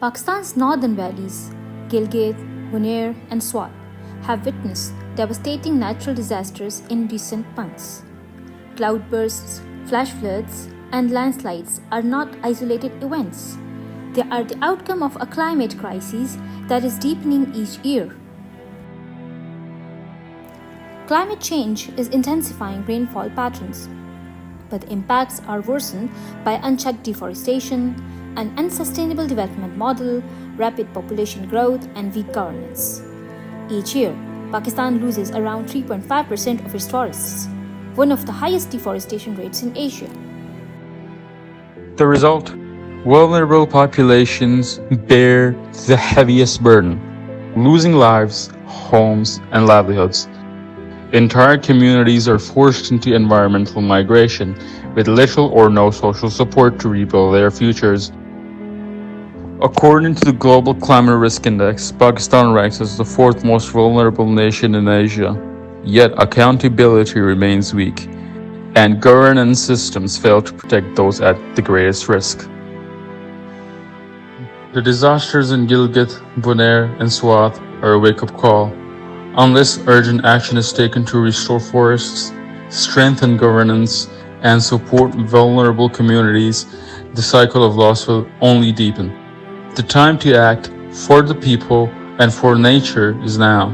Pakistan's northern valleys, Gilgit, Bunair, and Swat, have witnessed devastating natural disasters in recent months. Cloudbursts, flash floods, and landslides are not isolated events. They are the outcome of a climate crisis that is deepening each year. Climate change is intensifying rainfall patterns, but the impacts are worsened by unchecked deforestation, an unsustainable development model, rapid population growth, and weak governance. Each year, Pakistan loses around 3.5% of its forests, one of the highest deforestation rates in Asia. The result? Vulnerable populations bear the heaviest burden, losing lives, homes, and livelihoods. Entire communities are forced into environmental migration with little or no social support to rebuild their futures. According to the Global Climate Risk Index, Pakistan ranks as the fourth most vulnerable nation in Asia. Yet accountability remains weak, and governance systems fail to protect those at the greatest risk. The disasters in Gilgit, Bunair, and Swat are a wake-up call. Unless urgent action is taken to restore forests, strengthen governance, and support vulnerable communities, the cycle of loss will only deepen. The time to act for the people and for nature is now.